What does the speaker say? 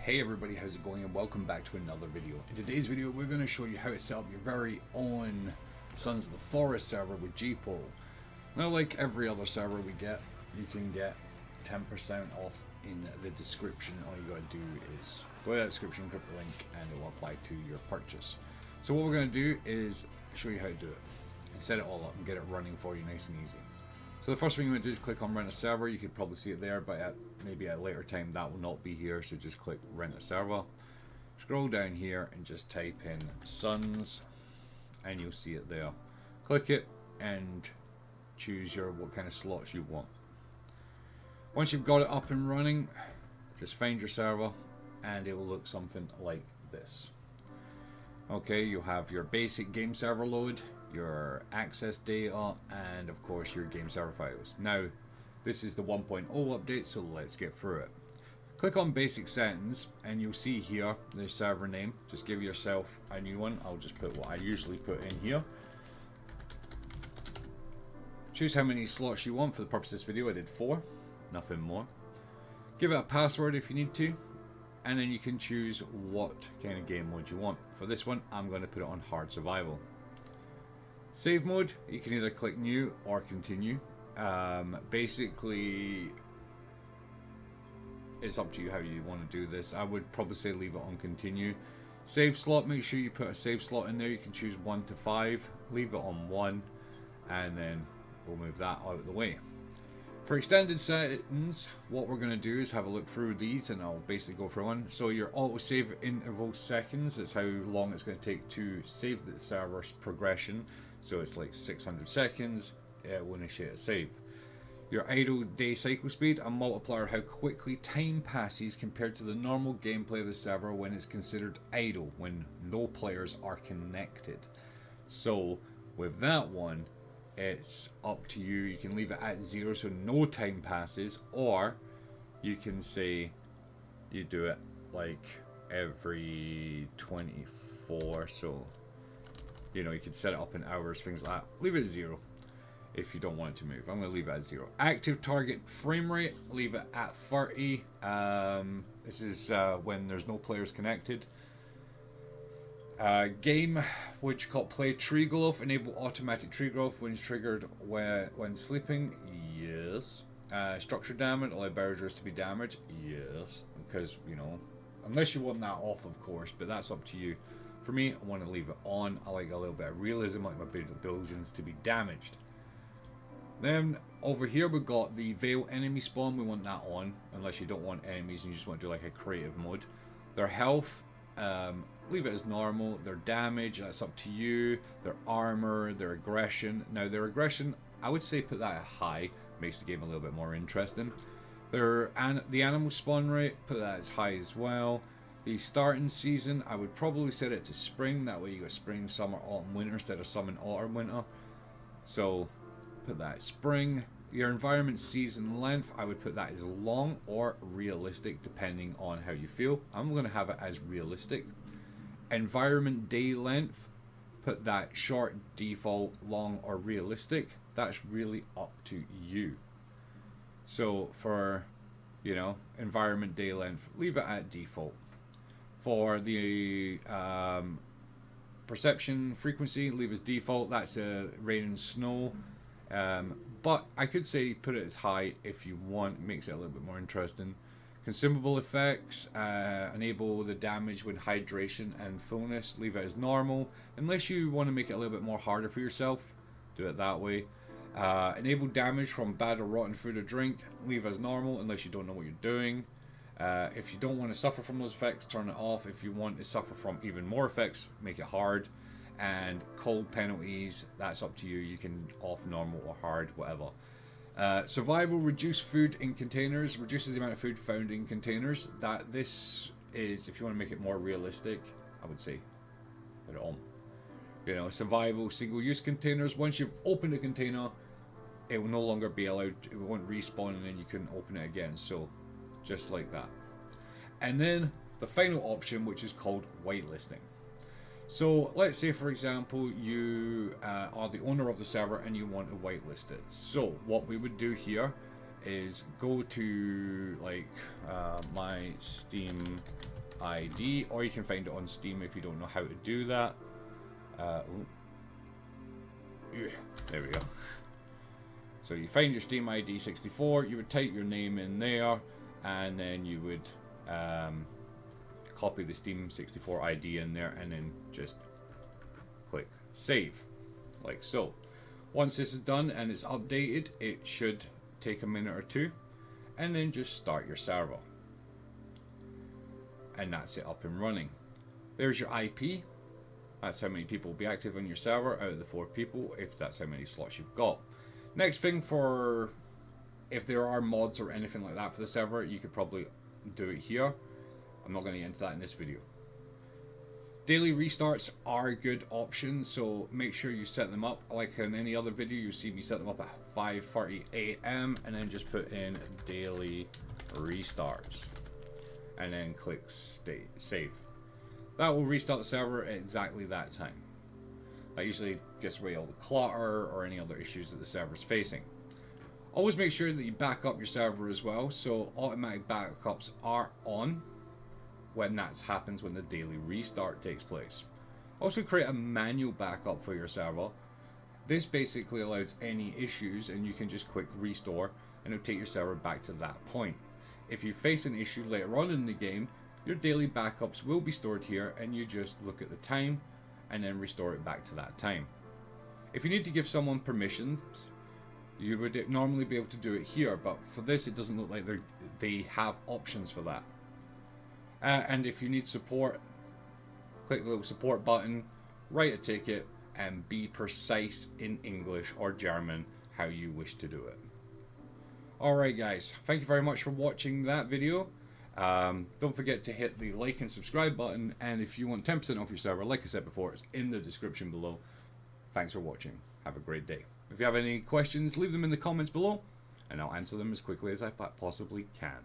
Hey everybody, how's it going, and welcome back to another video. In today's video we're going to show you how to set up your very own Sons of the Forest server with Gportal. Now, like every other server we get, you can get 10% off in the description. All you got to do is go to that description, click the link, and it will apply to your purchase. So what we're going to do is show you how to do it and set it all up and get it running for you nice and easy. So the first thing you want to do is click on rent a server. You could probably see it there, but maybe at a later time that will not be here, so just click rent a server. Scroll down here and just type in Sons and you'll see it there. Click it and choose what kind of slots you want. Once you've got it up and running, just find your server and it will look something like this. Okay, you'll have your basic game server load, your access data, and of course your game server files. Now this is the 1.0 update, so let's get through it. Click on basic settings and you'll see here the server name. Just give yourself a new one. I'll just put what I usually put in here. Choose how many slots you want. For the purpose of this video I did 4, nothing more. Give it a password if you need to, and then you can choose what kind of game mode you want. For this one I'm going to put it on hard survival. Save mode, you can either click new or continue. Basically it's up to you how you want to do this. I would probably say leave it on continue. Save slot, make sure you put a save slot in there. You can choose 1 to 5, leave it on 1, and then we'll move that out of the way. For extended settings, what we're going to do is have a look through these, and I'll basically go for one. So your autosave interval seconds, that's how long it's going to take to save the server's progression. So it's like 600 seconds, it will initiate a save. Your idle day cycle speed, a multiplier of how quickly time passes compared to the normal gameplay of the server when it's considered idle, when no players are connected. So with that one, it's up to you. You can leave it at 0 so no time passes, or you can say you do it like every 24, so you know, you can set it up in hours, things like that. Leave it at 0 if you don't want it to move. I'm going to leave it at 0. Active target frame rate, leave it at 30. This is when there's no players connected. Game, which you call play tree growth, enable automatic tree growth when triggered when sleeping. Yes. Structure damage, allow barriers to be damaged. Yes, because you know, unless you want that off, of course, but that's up to you. For me, I want to leave it on. I like a little bit of realism, I like my buildings to be damaged. Then over here we've got the veil enemy spawn. We want that on, unless you don't want enemies and you just want to do like a creative mode. Their health, leave it as normal. Their damage, that's up to you. Their armor, their aggression. Now their aggression, I would say put that at high. Makes the game a little bit more interesting. The animal spawn rate, put that as high as well. The starting season, I would probably set it to spring. That way you got spring, summer, autumn, winter instead of summer, autumn, winter. So put that as spring. Your environment season length, I would put that as long or realistic depending on how you feel. I'm going to have it as realistic. Environment day length, put that short, default, long, or realistic. That's really up to you. So for, you know, environment day length, leave it at default. For the perception frequency, leave as default. That's rain and snow. But I could say put it as high if you want. It makes it a little bit more interesting. Consumable effects, enable the damage with hydration and fullness. Leave it as normal. Unless you want to make it a little bit more harder for yourself, do it that way. Enable damage from bad or rotten food or drink. Leave as normal unless you don't know what you're doing. If you don't want to suffer from those effects, turn it off. If you want to suffer from even more effects, make it hard. And cold penalties, that's up to you. You can off normal or hard, whatever. Survival, reduce food in containers, reduces the amount of food found in containers. This is, if you want to make it more realistic, I would say put it on. You know, survival, single use containers. Once you've opened a container, it will no longer be allowed, it won't respawn and then you couldn't open it again. So just like that. And then the final option, which is called whitelisting. So let's say, for example, you are the owner of the server and you want to whitelist it. So what we would do here is go to like my Steam ID, or you can find it on Steam if you don't know how to do that. There we go. So you find your Steam ID 64, you would type your name in there, and then you would copy the Steam 64 ID in there, and then just click save, like so. Once this is done and it's updated, it should take a minute or two, and then just start your server. And that's it, up and running. There's your IP. That's how many people will be active on your server out of the 4 people, if that's how many slots you've got. Next thing, for if there are mods or anything like that for the server, you could probably do it here. I'm not going to get into that in this video. Daily restarts are a good option, so make sure you set them up. Like in any other video, you see me set them up at 5:30 AM, and then just put in daily restarts, and then click save. That will restart the server at exactly that time. That usually gets rid of all the clutter or any other issues that the server is facing. Always make sure that you back up your server as well, so automatic backups are on when that happens, when the daily restart takes place. Also create a manual backup for your server. This basically allows any issues, and you can just quick restore and it'll take your server back to that point. If you face an issue later on in the game, your daily backups will be stored here, and you just look at the time and then restore it back to that time. If you need to give someone permissions, you would normally be able to do it here, but for this it doesn't look like they have options for that. And if you need support, click the little support button, write a ticket, and be precise in English or German how you wish to do it. Alright guys, thank you very much for watching that video. Don't forget to hit the like and subscribe button, and if you want 10% off your server, like I said before, it's in the description below. Thanks for watching. Have a great day. If you have any questions, leave them in the comments below, and I'll answer them as quickly as I possibly can.